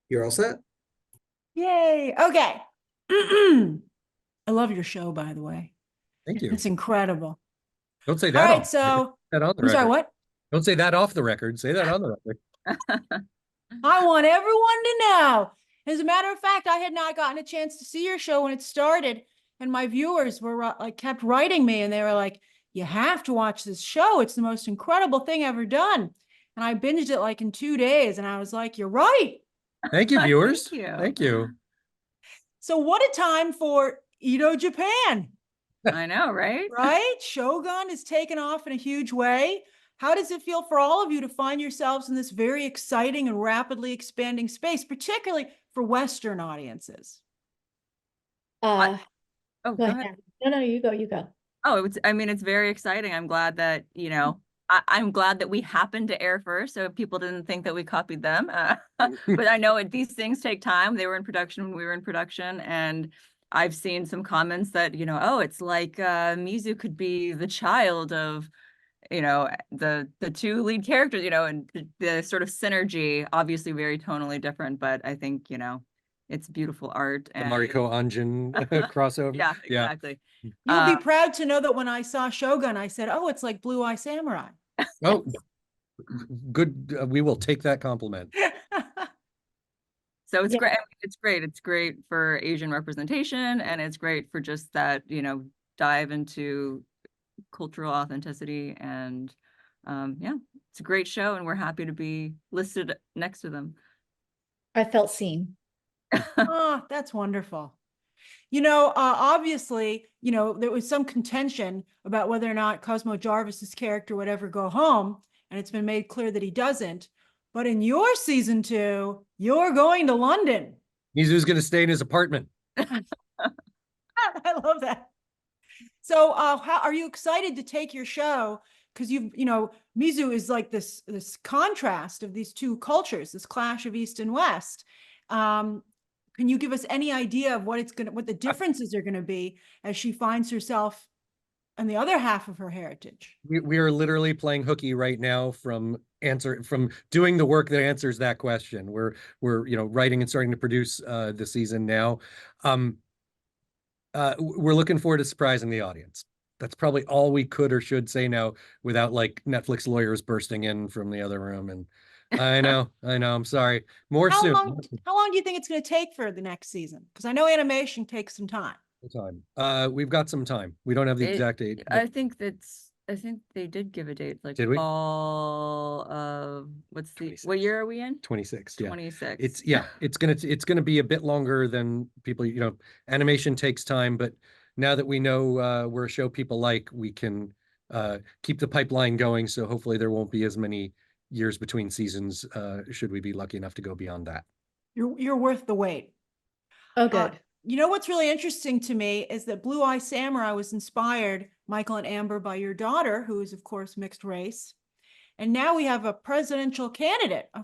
You're all set? Yay. Okay. I love your show, by the way. Thank you. It's incredible. Don't say All that right. off. So That on the I'm sorry, record. what? Don't say that off the record. Say that on the record. I want everyone to know. As a matter of fact, I had not gotten a chance to see your show when it started, and my viewers were like kept writing me, and they were like, "You have to watch this show. It's the most incredible thing ever done." And I binged it like in 2 days, and I was like, "You're right." Thank you, viewers. Thank you. Thank you. So what a time for Edo Japan. I know, right? Right? Shogun is taken off in a huge way. How does it feel for all of you to find yourselves in this very exciting and rapidly expanding space, particularly for Western audiences? Oh, Go go ahead. ahead. No, you go, you go. Oh, it's very exciting. I'm glad that, I'm glad that we happened to air first, so people didn't think that we copied them. But I know these things take time. They were in production when we were in production, and I've seen some comments that, oh, it's like Mizu could be the child of, the two lead characters, and the sort of synergy, obviously very tonally different, but I think, it's beautiful art. The And Mariko Anjin crossover. yeah, exactly. You'll be proud to know that when I saw Shogun, I said, "Oh, it's like Blue Eye Samurai." Oh, good. We will take that compliment. So it's Yeah. great. It's great. It's great for Asian representation, and it's great for just that, dive into cultural authenticity. And yeah, it's a great show, and we're happy to be listed next to them. I felt seen. Oh, that's wonderful. Obviously, there was some contention about whether or not Cosmo Jarvis's character would ever go home, and it's been made clear that he doesn't. But in your season 2, you're going to London. Mizu's going to stay in his apartment. I love that. So, how are you excited to take your show? Because Mizu is like this contrast of these two cultures, this clash of East and West. Can you give us any idea of what the differences are gonna be as she finds herself on the other half of her heritage? We are literally playing hooky right now from doing the work that answers that question. We're writing and starting to produce the season now. We're looking forward to surprising the audience. That's probably all we could or should say now without like Netflix lawyers bursting in from the other room. And I know, I'm sorry. More How soon. long do you think it's going to take for the next season? Because I know animation takes some time. We've got some time. We don't have the exact date. I think they did give a date, like Did we? fall of what year are we in? 26. Yeah. 26. It's gonna be a bit longer than people, animation takes time, but now that we know we're a show people like, we can keep the pipeline going. So hopefully there won't be as many years between seasons, should we be lucky enough to go beyond that. You're worth the wait. Oh, good. What's really interesting to me is that Blue Eye Samurai was inspired, Michael and Amber, by your daughter, who is, of course, mixed race. And now we have a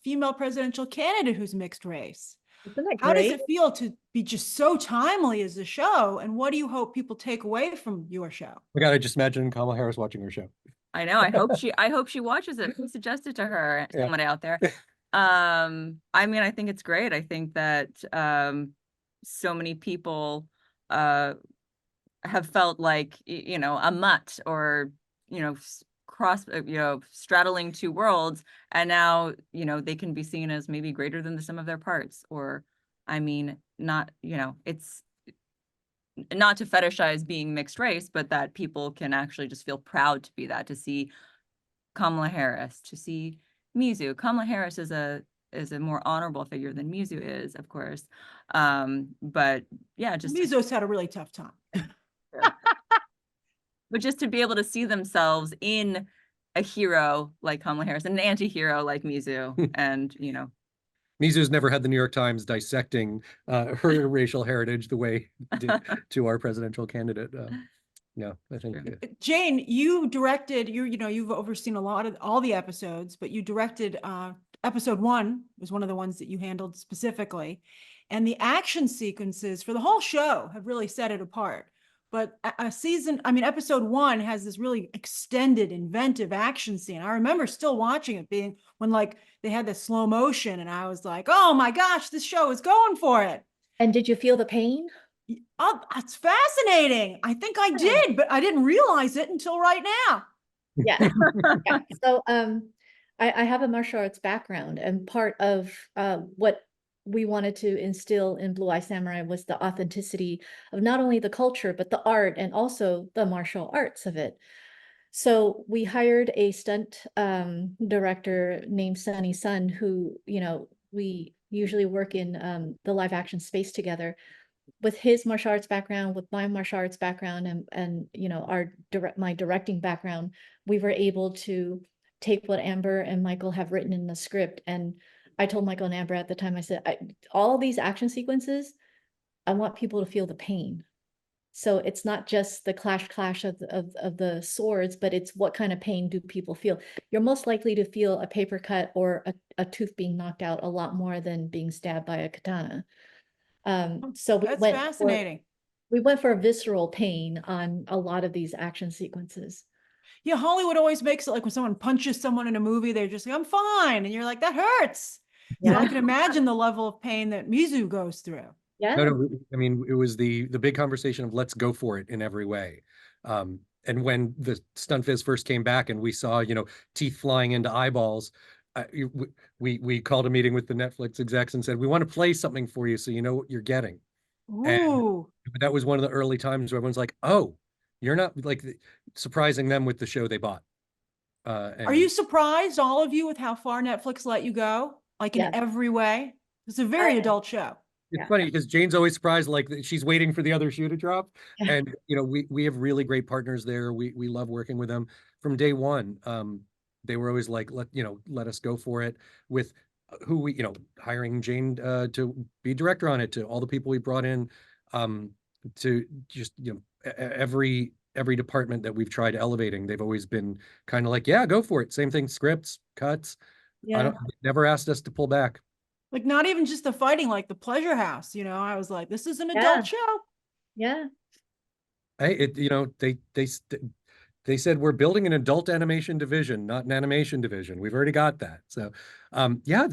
female presidential candidate who's mixed race. Isn't that How does great? it feel to be just so timely as a show? And what do you hope people take away from your show? I gotta just imagine Kamala Harris watching her show. I know. I hope she watches it. Please suggest it to her, someone out there. I think it's great. I think that so many people have felt like, a mutt, or, straddling two worlds, and now, they can be seen as maybe greater than the sum of their parts. Or, not, it's not to fetishize being mixed race, but that people can actually just feel proud to be that, to see Kamala Harris, to see Mizu. Kamala Harris is a more honorable figure than Mizu is, of course. But yeah, Mizu's had a really tough time. But just to be able to see themselves in a hero like Kamala Harris and an anti-hero like Mizu. And Mizu's never had the New York Times dissecting her racial heritage the way it did to our presidential candidate. No, I think. Jane, you directed, you've overseen all the episodes, but you directed episode 1 was one of the ones that you handled specifically. And the action sequences for the whole show have really set it apart. but episode 1 has this really extended, inventive action scene. I remember still watching it being when like they had the slow motion and I was like, oh my gosh, this show is going for it. And did you feel the pain? Oh, that's fascinating. I think I Yeah. did, but I didn't realize it until right now. Yeah. Yeah. So I have a martial arts background, and part of what we wanted to instill in Blue Eye Samurai was the authenticity of not only the culture, but the art and also the martial arts of it. So we hired a stunt director named Sunny Sun, who, you know, we usually work in the live action space together. With his martial arts background, with my martial arts background, and you know, my directing background, we were able to take what Amber and Michael have written in the script. And I told Michael and Amber at the time, I said, all these action sequences, I want people to feel the pain. So it's not just the clash of the swords, but it's what kind of pain do people feel? You're most likely to feel a paper cut or a tooth being knocked out a lot more than being stabbed by a katana. So That's fascinating. we went for a visceral pain on a lot of these action sequences. Yeah, Hollywood always makes it like when someone punches someone in a movie, they're just like, I'm fine. And you're like, that hurts. So I Yeah. can imagine the level of pain that Mizu goes through. Yeah. No, I mean, it was the big conversation of let's go for it in every way. And when the stunt fizz first came back and we saw, you know, teeth flying into eyeballs, we called a meeting with the Netflix execs and said, we want to play something for you so you know what you're getting. And Ooh. that was one of the early times where everyone's like, oh, you're not like surprising them with the show they bought. Are you surprised, all of you, with how far Netflix let you go? Like in Yes. every way? It's a very adult show. It's Yeah. funny because Jane's always surprised, like she's waiting for the other shoe to drop. Yeah. And you know, we have really great partners there. We love working with them from day one. They were always like, let us go for it with who we, you know, hiring Jane to be director on it, to all the people we brought in, to just, you know, every department that we've tried elevating, they've always been kind of like, yeah, go for it. Same thing, scripts, cuts. Yeah. Never asked us to pull back. Like not even just the fighting, like the Pleasure House, you know, I was like, this is an Yeah. adult show. Yeah. You know, they said we're building an adult animation division, not an animation division. We've already got that. So, yeah,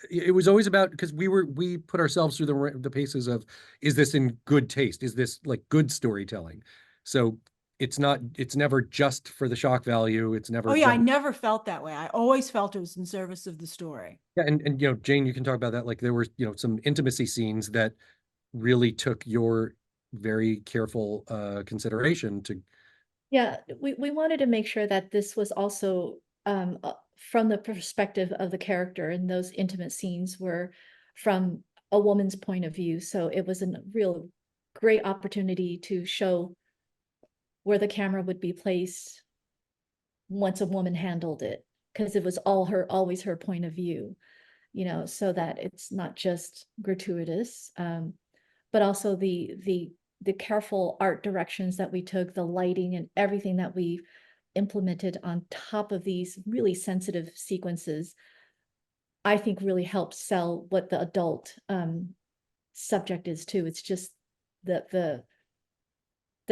it was always about, because we put ourselves through the paces of, is this in good taste? Is this like good storytelling? So it's never just for the shock value. It's never. Oh yeah, I just, never felt that way. I always felt it was in service of the story. yeah, and you know, Jane, you can talk about that. Like there were, you know, some intimacy scenes that really took your very careful consideration to. Yeah, we wanted to make sure that this was also from the perspective of the character, and those intimate scenes were from a woman's point of view. So it was a real great opportunity to show where the camera would be placed once a woman handled it, because it was always her point of view, you know, so that it's not just gratuitous, but also the careful art directions that we took, the lighting and everything that we implemented on top of these really sensitive sequences, I think really helped sell what the adult subject is too. It's just the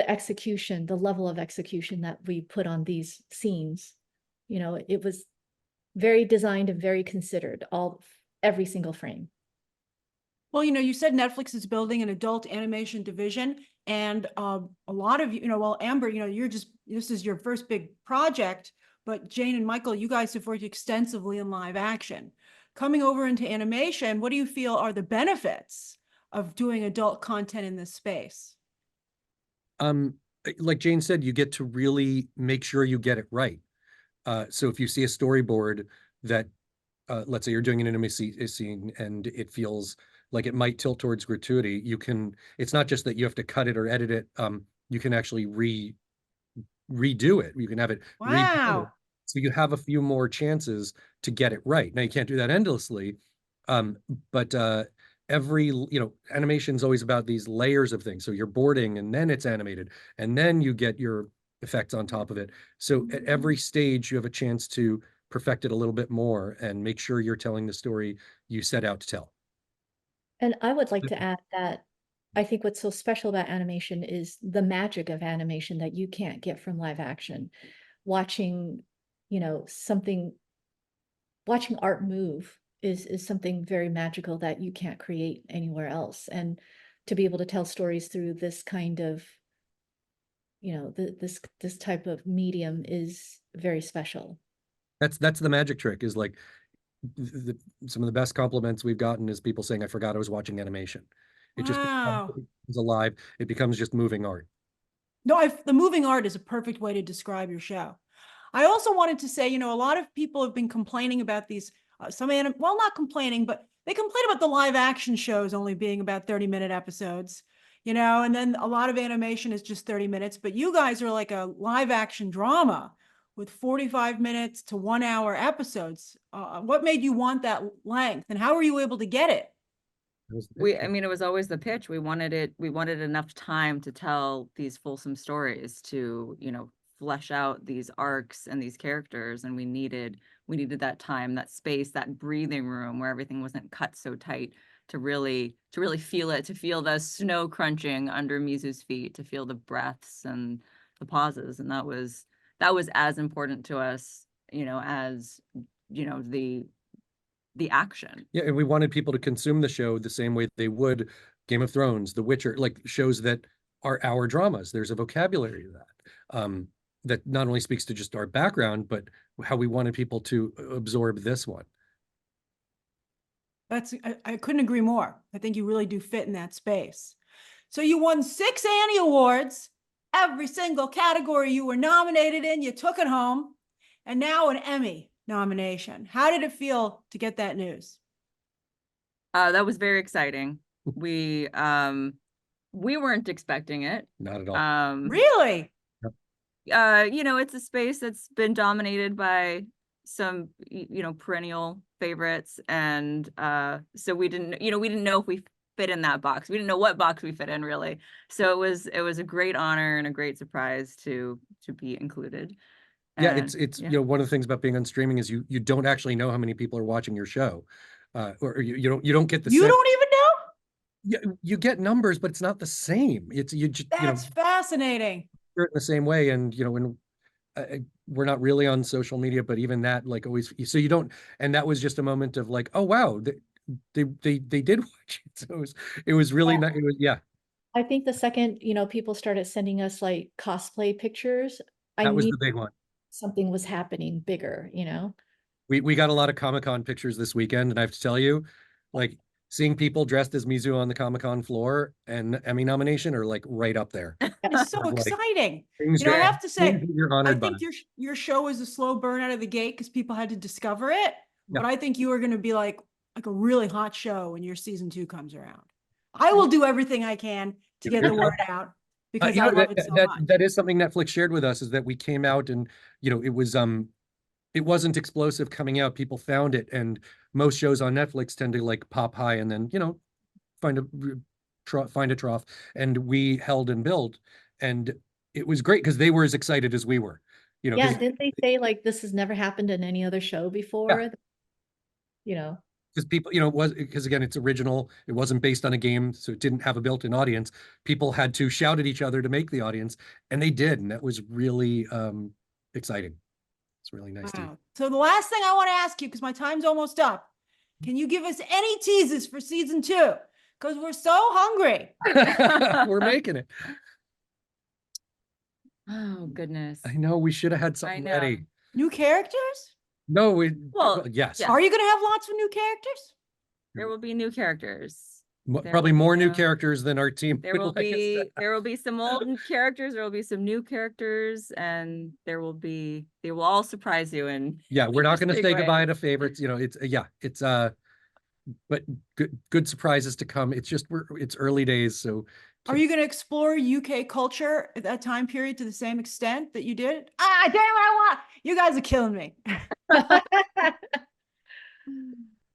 execution, the level of execution that we put on these scenes. You know, it was very designed and very considered, every single frame. Well, you know, you said Netflix is building an adult animation division, and a lot of you know, well, Amber, you know, this is your first big project, but Jane and Michael, you guys have worked extensively in live action. Coming over into animation, what do you feel are the benefits of doing adult content in this space? Like Jane said, you get to really make sure you get it right. So if you see a storyboard that, let's say you're doing an intimacy scene and it feels like it might tilt towards gratuity, it's not just that you have to cut it or edit it. You can actually redo it. You can have it. Wow. So you have a few more chances to get it right. Now you can't do that endlessly. But animation is always about these layers of things. So you're boarding and then it's animated and then you get your effects on top of it. So at every stage you have a chance to perfect it a little bit more and make sure you're telling the story you set out to tell. And I would like to add that I think what's so special about animation is the magic of animation that you can't get from live action. Watching, you know, watching art move is something very magical that you can't create anywhere else. And to be able to tell stories through this kind of, you know, this type of medium is very special. That's the magic trick, is like some of the best compliments we've gotten is people saying, I forgot I was watching animation. It just Wow. becomes alive. It becomes just moving art. No, the moving art is a perfect way to describe your show. I also wanted to say, you know, a lot of people have been complaining about these, well, not complaining, but they complain about the live action shows only being about 30-minute episodes, you know, and then a lot of animation is just 30 minutes, but you guys are like a live action drama with 45 minutes to 1 hour episodes. What made you want that length, and how were you able to get it? I mean, it was always the pitch. We wanted enough time to tell these fulsome stories, to, you know, flesh out these arcs and these characters. And we needed that time, that space, that breathing room where everything wasn't cut so tight, to really feel it, to feel the snow crunching under Mizu's feet, to feel the breaths and the pauses. And that was as important to us, you know, as, you know, the action. Yeah, and we wanted people to consume the show the same way they would Game of Thrones, The Witcher, like shows that are our dramas. There's a vocabulary to that, that not only speaks to just our background, but how we wanted people to absorb this one. I couldn't agree more. I think you really do fit in that space. So you won 6 Annie Awards, every single category you were nominated in, you took it home, and now an Emmy nomination. How did it feel to get that news? That was very exciting. We weren't expecting it. Not at all. Really? You know, it's a space that's been dominated by some, you know, perennial favorites, and so we didn't know if we fit in that box. We didn't know what box we fit in, really. So it was a great honor and a great surprise to be included. Yeah, And, it's you know, one of the things about being on streaming is you don't actually know how many people are watching your show, or you don't get the You sense. don't even know? Yeah, you get numbers, but it's not the same. It's you just That's fascinating. in the same way, and you know, when we're not really on social media, but even that, like, always, so you don't. And that was just a moment of like, oh wow, they did watch it. So it was really nice. It was, yeah. I think the second, you know, people started sending us like cosplay pictures, I That was knew the big one. something was happening bigger, you know? We got a lot of Comic-Con pictures this weekend, and I have to tell you, like, seeing people dressed as Mizu on the Comic-Con floor and Emmy nomination are like right up there. It's so Like, exciting. things You know, I that- have to say, things that you're I honored by. think your show was a slow burn out of the gate because people had to discover it. Yeah. But I think you are going to be like a really hot show when your season 2 comes around. I will do everything I can to get the word out because You I know, love it so much. that is something Netflix shared with us, is that we came out and, you know, it wasn't explosive coming out. People found it, and most shows on Netflix tend to like pop high and then, you know, find a trough. And we held and built, and it was great because they were as excited as we were. You know, Yeah, 'cause- didn't they say like this has never happened in any other show before? You know, because people, you know, because again, it's original. It wasn't based on a game, so it didn't have a built-in audience. People had to shout at each other to make the audience, and they did, and that was really exciting. It's really nice to. Wow. So the last thing I want to ask you, because my time's almost up, can you give us any teases for season 2? Because we're so hungry. We're making it. oh goodness. I know we should have had something know. ready. New characters? No, Well, yes, yeah. Are you going to have lots of new characters? There will be new characters. There probably will more be, new characters than our team. There would will like us to have. be some old characters, there will be some new characters, and they will all surprise you. And Yeah, we're not going to say interesting goodbye way. to favorites. You know, it's but good surprises to come. It's just it's early days, so. Are you going to explore UK culture at that time period to the same extent that you did? Damn it, I want. You guys are killing me.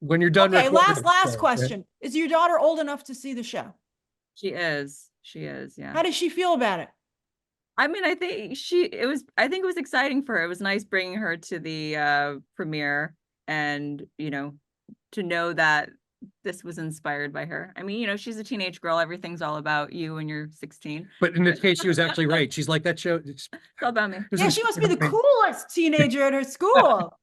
When you're done Okay, recording, last so, question. Is your daughter old enough to see the show? She is, yeah. How does she feel about it? I mean, I think it was exciting for her. It was nice bringing her to the premiere, and, you know, to know that this was inspired by her. I mean, you know, she's a teenage girl. Everything's all about you when you're 16. But in this case, she was actually right. She's like that show. It's all about me. Yeah, she must be the coolest teenager at her school.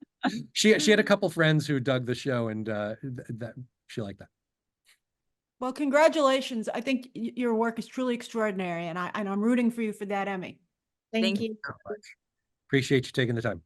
She had a couple friends who dug the show, and that she liked that. Well, congratulations. I think your work is truly extraordinary, and I'm rooting for you for that Emmy. Thank Thank you. Appreciate you taking the time.